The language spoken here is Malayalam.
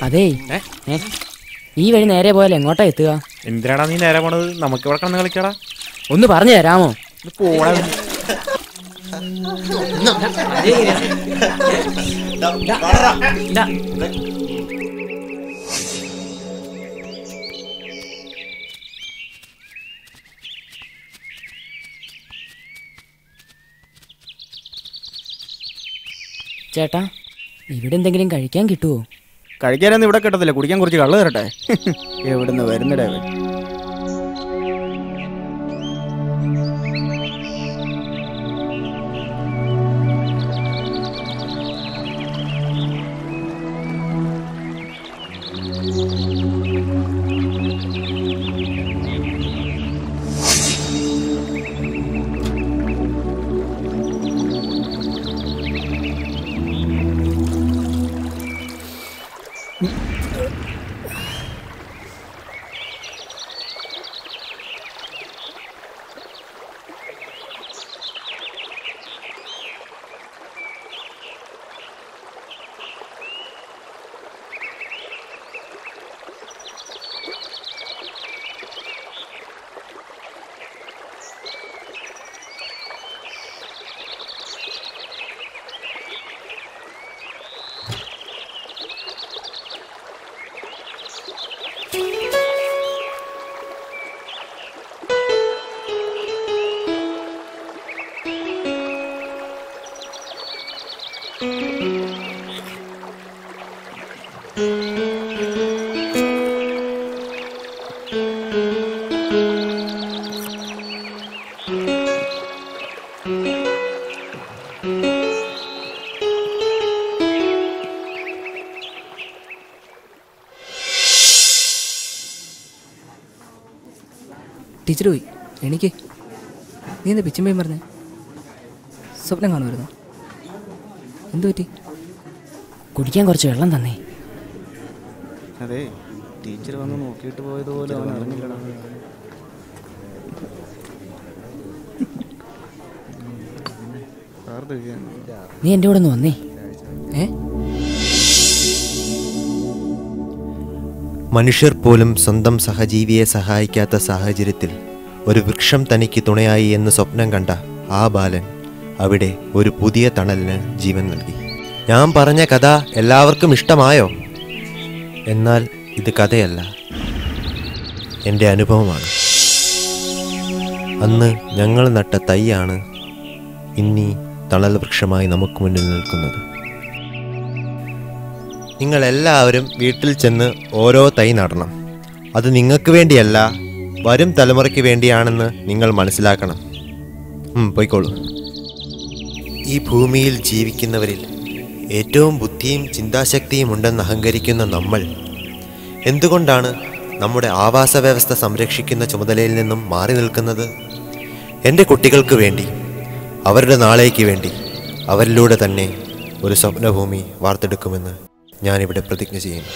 അതേ, ഈ വഴി നേരെ പോയാൽ എങ്ങോട്ടാ എത്തുക? എന്തിനാടാ നീ നേരെ പോണത്? നമുക്ക് ഇവിടെ കണ്ണ് കളിക്കടാ. ഒന്ന് പറഞ്ഞു തരാമോ? പോണ ചേട്ടാ, ഇവിടെ എന്തെങ്കിലും കഴിക്കാൻ കിട്ടുമോ? കഴിക്കാനൊന്നും ഇവിടെ കിട്ടത്തില്ല. കുടിക്കാൻ കുറച്ച് കള്ള് തരട്ടെ. എവിടുന്ന് വരുന്നിടേ? ടീച്ചർ പോയി. എനിക്ക് നീ എന്താ പിച്ചുമ്പയും പറഞ്ഞേ? സ്വപ്നം കാണുമായിരുന്നു. എന്തു പറ്റി? കുടിക്കാൻ കുറച്ച് വെള്ളം തന്നേ. അതെ, ടീച്ചർ വന്ന് നോക്കിയിട്ട് പോയതുപോലെ അവൻ അറിഞ്ഞില്ലടാ. നീ എൻ്റെ കൂടെ ഒന്ന് വന്നേ. മനുഷ്യർ പോലും സ്വന്തം സഹജീവിയെ സഹായിക്കാത്ത സാഹചര്യത്തിൽ ഒരു വൃക്ഷം തനിക്ക് തുണയായി എന്ന് സ്വപ്നം കണ്ട ആ ബാലൻ അവിടെ ഒരു പുതിയ തണലിന് ജീവൻ നൽകി. ഞാൻ പറഞ്ഞ കഥ എല്ലാവർക്കും ഇഷ്ടമായോ? എന്നാൽ ഇത് കഥയല്ല, എൻ്റെ അനുഭവമാണ്. അന്ന് ഞങ്ങൾ നട്ട തൈയാണ് ഇന്നീ തണൽ വൃക്ഷമായി നമുക്ക് മുന്നിൽ നിൽക്കുന്നത്. നിങ്ങളെല്ലാവരും വീട്ടിൽ ചെന്ന് ഓരോ തൈ നടണം. അത് നിങ്ങൾക്ക് വേണ്ടിയല്ല, വരും തലമുറയ്ക്ക് വേണ്ടിയാണെന്ന് നിങ്ങൾ മനസ്സിലാക്കണം. പോയിക്കോളൂ. ഈ ഭൂമിയിൽ ജീവിക്കുന്നവരിൽ ഏറ്റവും ബുദ്ധിയും ചിന്താശക്തിയും ഉണ്ടെന്ന് അഹങ്കരിക്കുന്ന നമ്മൾ എന്തുകൊണ്ടാണ് നമ്മുടെ ആവാസ വ്യവസ്ഥ സംരക്ഷിക്കുന്ന ചുമതലയിൽ നിന്നും മാറി നിൽക്കുന്നത്? എൻ്റെ കുട്ടികൾക്ക് വേണ്ടി, അവരുടെ നാളേക്ക് വേണ്ടി, അവരിലൂടെ തന്നെ ഒരു സ്വപ്നഭൂമി വാർത്തെടുക്കുമെന്ന് ഞാനിവിടെ പ്രതിജ്ഞ ചെയ്യുന്നു.